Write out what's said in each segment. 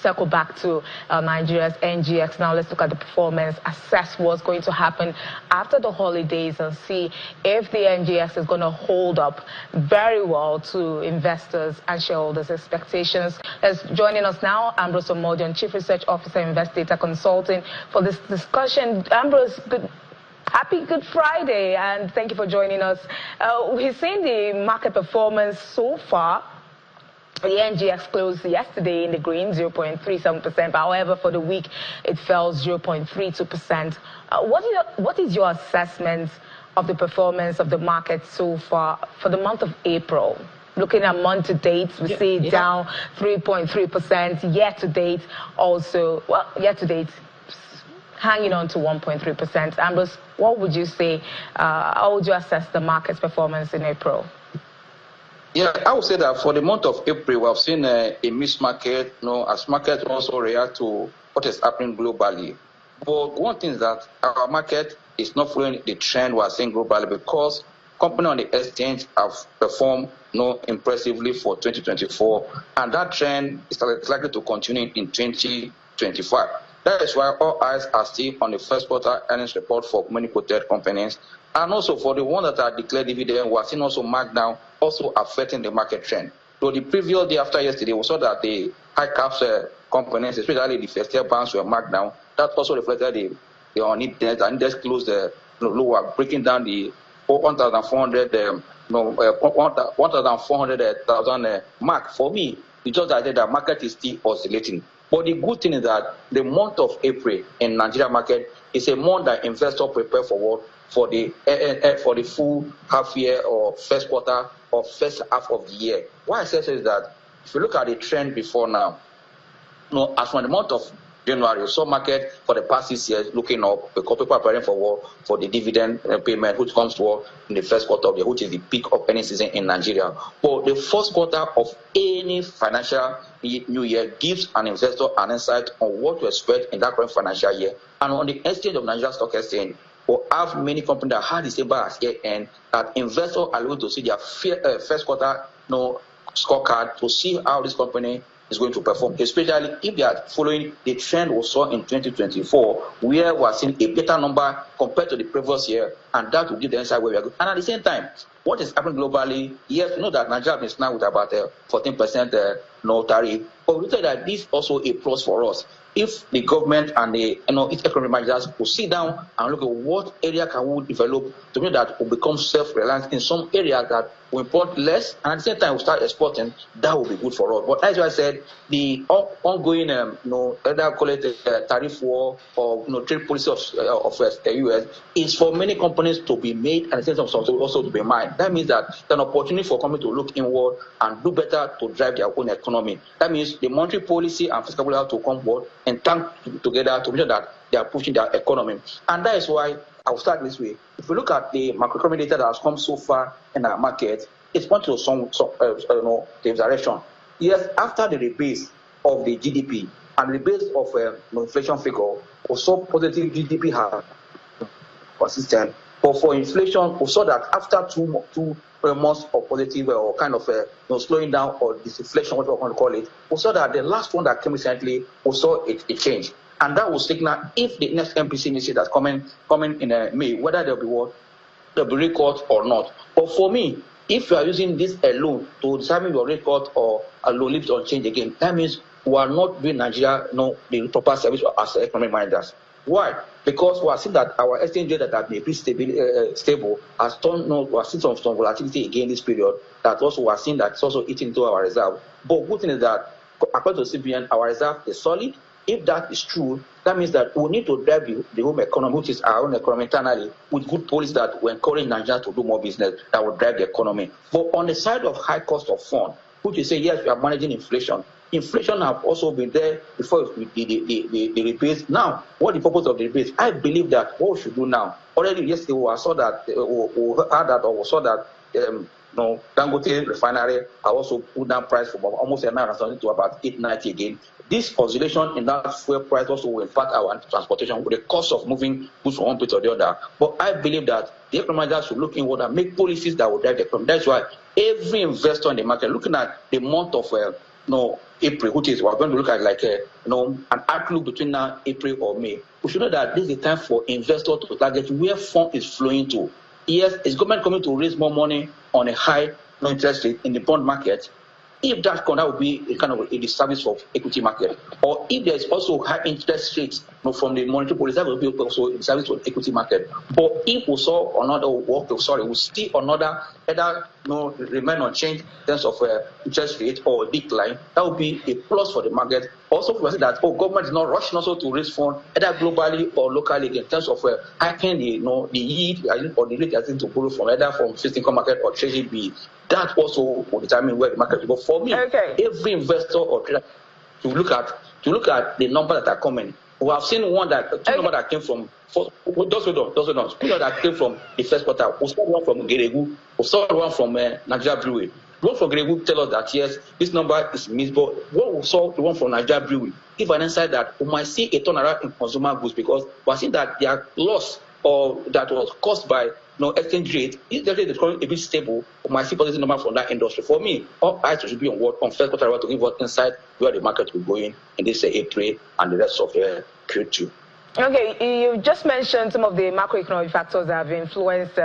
circle back to Nigeria's NGX. Now let's look at the performance, assess what's going to happen after the holidays and see if the NGX is going to hold up very well to investors and shareholders' expectations. Joining us now, Ambrose Omodion, Chief Research Officer, Invest Data Consulting, for this discussion. Ambrose, happy Good Friday, and thank you for joining us. We've seen the market performance so far. The NGX closed yesterday in the green, 0.37%. However, for the week, it fell 0.32%. What is your assessment of the performance of the market so far for the month of April? Looking at month to date, we see it down 3.3%. Year to date, also, year to date, hanging on to 1.3%. Ambrose, what would you say? How would you assess the market's performance in April? Yeah, I would say that for the month of April, we have seen a mixed market, as markets also react to what is happening globally. But one thing is that our market is not following the trend we are seeing globally, because companies on the exchange have performed impressively for 2024, and that trend is likely to continue in 2025. That is why all eyes are still on the first quarter earnings report for many quoted companies. And also for the ones that are declared dividend, we are seeing also markdown also affecting the market trend. So the previous day after yesterday, we saw that the high caps companies, especially the first-tier banks, were marked down. That also reflected the index. The index closed lower, breaking down the 1,400,000 mark. For me, it's just that the market is still oscillating. But the good thing is that the month of April in Nigeria market is a month that investors prepare for the full half year or first quarter or first half of the year. Why I say so is that if you look at the trend before now, as from the month of January, so market for the past 6 years looking up because people are preparing for the dividend payment, which comes to in the first quarter of the year, which is the peak of earnings season in Nigeria. But the first quarter of any financial new year gives an investor an insight on what to expect in that current financial year. And on the exchange of Nigeria Stock Exchange, we have many companies that had the same as year end, that investors are able to see their first quarter scorecard to see how this company is going to perform, especially if they are following the trend we saw in 2024, where we are seeing a better number compared to the previous year, and that will give the insight where we are going. And at the same time, what is happening globally, yes, we know that Nigeria is now with about 14% tariff, but we say that this is also a plus for us. If the government and the its economic managers will sit down and look at what area can we develop to make that will become self-reliant in some areas that we import less, and at the same time we start exporting, that will be good for us. But as I said, the ongoing either call it tariff war or trade policy of the US is for many companies to be made, and at the same time also to be mined. That means that it's an opportunity for companies to look inward and do better to drive their own economy. That means the monetary policy and fiscal policy have to come forward and tank together to make sure that they are pushing their economy. And that is why I will start this way. If you look at the macroeconomic data that has come so far in our market, it's pointing to some direction. Yes, after the rebase of the GDP and the rebase of inflation figure, also positive GDP have consistent. But for inflation, we saw that after two months of positive or kind of slowing down or disinflation, what we want to call it, we saw that the last one that came recently, we saw a change. And that will signal if the next MPC initiative that's coming in May, whether there'll be record or not. But for me, if you are using this alone to determine your record or a low limit or change again, that means we are not doing Nigeria the proper service as economic managers. Why? Because we are seeing that our exchange rate that may be stable has turned, we are seeing some volatility again this period. That also we are seeing that it's also eating into our reserve. But good thing is that according to CBN, our reserve is solid. If that is true, that means that we need to drive the home economy, which is our own economy internally, with good policies that will encourage Nigeria to do more business that will drive the economy. But on the side of high cost of funds, which you say, yes, we are managing inflation. Inflation have also been there before the rebase. Now, what the purpose of the rebase? I believe that what we should do now, already yesterday we saw that, Dangote refinery I also put down price from almost $900 to about $890 again. This oscillation in that fuel price also will impact our transportation with the cost of moving goods from one place to the other. But I believe that the economists should look inward and make policies that will drive the economy. That's why every investor in the market, looking at the month of April, which is we're going to look at like an outlook between now April or May, we should know that this is the time for investors to target where fund is flowing to. Yes, is government coming to raise more money on a high interest rate in the bond market? If that would be a kind of a disservice for equity market, or if there is also high interest rates from the monetary policy, that will be also a disservice for equity market. But if we saw another we see another either remain unchanged in terms of interest rate or decline, that would be a plus for the market. Also, we see that government is not rushing also to raise funds either globally or locally in terms of hiking the yield or the rate to borrow from either from fixed income market or treasury bill. That also will determine where the market will go. For me, every investor or trader to look at the number that are coming. We have seen two numbers that came from that came from the first quarter. We saw one from Geregu, we saw one from Nigeria Brewery. The one from Geregu tell us that yes, this number is missed, but what we saw the one from Nigeria Brewery give an insight that we might see a turnaround in consumer goods because we are seeing that their loss or that was caused by exchange rate, if the rate is becoming a bit stable, we might see positive number from that industry. For me, all eyes should be on first quarter to give us insight where the market will go in this April and the rest of Q2. Okay, you just mentioned some of the macroeconomic factors that have influenced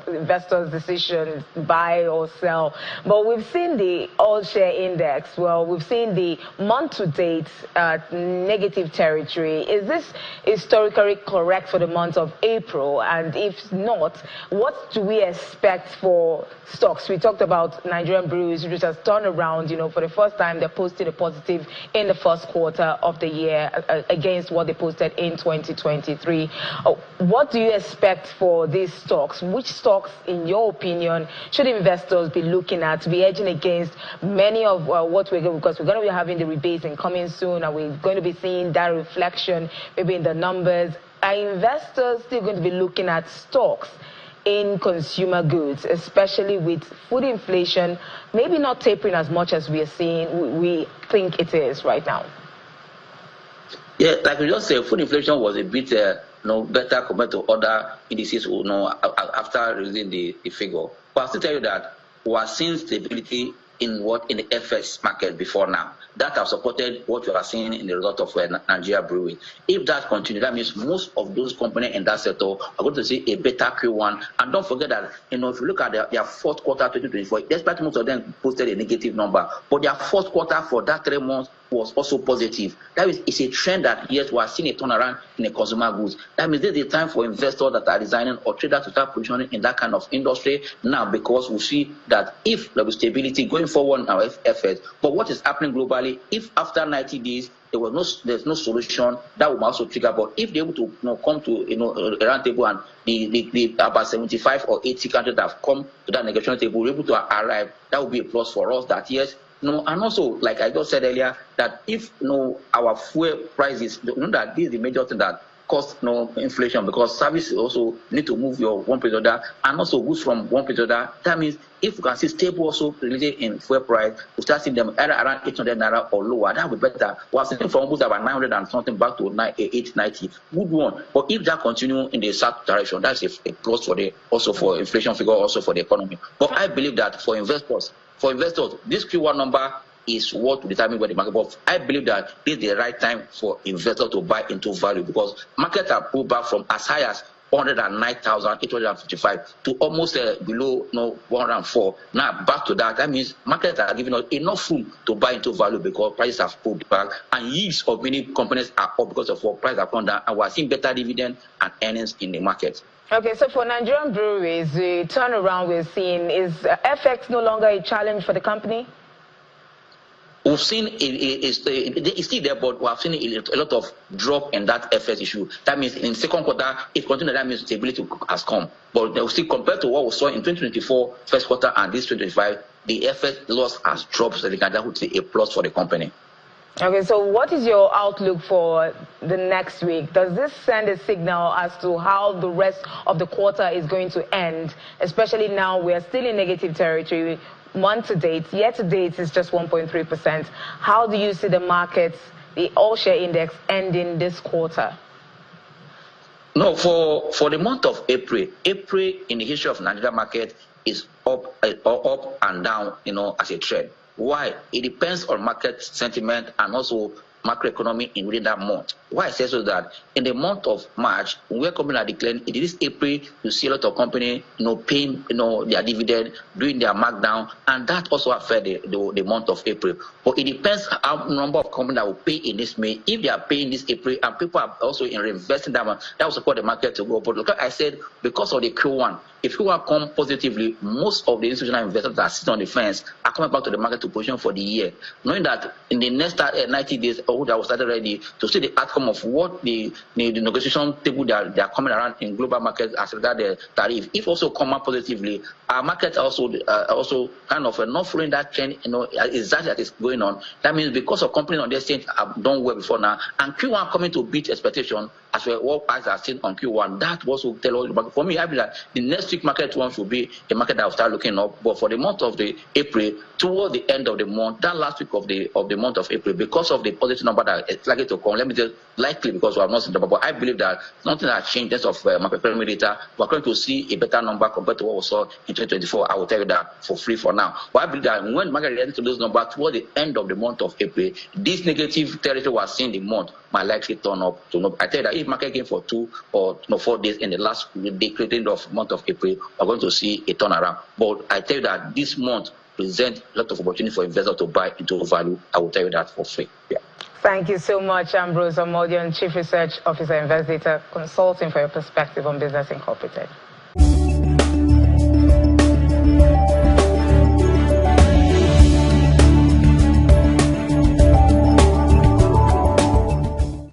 investors' decisions buy or sell. But we've seen the all-share index. Well, we've seen the month-to-date negative territory. Is this historically correct for the month of April? And if not, what do we expect for stocks? We talked about Nigerian breweries, which has turned around. For the first time, they're posting a positive in the first quarter of the year against what they posted in 2023. What do you expect for these stocks? Which stocks, in your opinion, should investors be looking at to be edging against many of what we're going, because we're going to be having the rebasing coming soon, and we're going to be seeing that reflection maybe in the numbers. Are investors still going to be looking at stocks in consumer goods, especially with food inflation maybe not tapering as much as we think it is right now? Yeah, like we just said, food inflation was a bit better compared to other indices after releasing the figure. But I'll still tell you that we are seeing stability in the FX market before now. That has supported what we are seeing in the result of Nigeria Brewery. If that continues, that means most of those companies in that sector are going to see a better Q1. And don't forget that, if you look at their fourth quarter 2024, despite most of them posted a negative number, but their fourth quarter for that 3 months was also positive. That means it's a trend that, yes, we are seeing a turnaround in the consumer goods. That means this is the time for investors that are designing or traders to start positioning in that kind of industry now, because we see that if there is stability going forward in our FX, but what is happening globally, if after 90 days there's no solution, that will also trigger. But if they're able to come to a round table and the about 75 or 80 countries that have come to that negotiation table, we're able to arrive, that will be a plus for us. That yes. And also, like I just said earlier, that if our fuel prices, that this is the major thing that cause inflation, because services also need to move your one place to other, and also goods from one place to other. That means if we can see stable also related in fuel price, we start seeing them either around 800 naira or lower. That would be better. We are seeing from goods about 900 and something back to 890. Good one. But if that continue in the south direction, that's a plus for inflation figure, also for the economy. But I believe that for investors, this Q1 number is what will determine where the market goes. I believe that this is the right time for investors to buy into value, because markets are pulled back from as high as 109,855 to almost below 104. Now back to that. That means markets are giving us enough room to buy into value because prices have pulled back and yields of many companies are up because of what prices have gone down, and we are seeing better dividend and earnings in the market. Okay, so for Nigerian breweries, the turnaround we're seeing, is FX no longer a challenge for the company? We've seen it's still there, but we have seen a lot of drop in that FX issue. That means in second quarter, if continue, that means stability has come. But they will still, compared to what we saw in 2024 first quarter and this 2025, the FX loss has dropped, so that would be a plus for the company. Okay, so what is your outlook for the next week? Does this send a signal as to how the rest of the quarter is going to end? Especially now we're still in negative territory. Month to date, year to date is just 1.3%. How do you see the markets, the all-share index, ending this quarter? No, for the month of April in the history of Nigeria market is up and down, as a trend. Why? It depends on market sentiment and also macroeconomy in within that month. Why I say so that in the month of March, where companies are declaring, it is April, you see a lot of companies, paying, their dividend, doing their markdown, and that also affect the month of April. But it depends how number of companies that will pay in this May. If they are paying this April, and people are also reinvesting that one, that will support the market to go. But look, I said because of the Q1, if Q1 come positively, most of the institutional investors that are sitting on the fence are coming back to the market to position for the year, knowing that in the next 90 days, that was started ready to see the outcome of what the negotiation table they are coming around in global markets as regard the tariff. If also come out positively, our markets are also kind of not following that trend, exactly that is going on. That means because of companies on the exchange have done well before now, and Q1 coming to beat expectation as well, what prices are seen on Q1, that also tell us. But for me, I believe that the next week market one should be a market that will start looking up. But for the month of the April, towards the end of the month, that last week of the month of April, because of the positive number that is likely to come, let me just likely because we have not seen the number, but I believe that nothing has changed in terms of macroeconomic data. We're going to see a better number compared to what we saw in 2024. I will tell you that for free for now. But I believe that when the market reacts to those numbers towards the end of the month of April, this negative territory we are seeing the month might likely turn up to. I tell you that if market came for 2 or 4 days in the last day of month of April, we're going to see a turnaround. But I tell you that this month presents a lot of opportunity for investors to buy into value. I will tell you that for free. Yeah. Thank you so much, Ambrose Omodion, Chief Research Officer, Invest Data Consulting, for your perspective on Business Incorporated.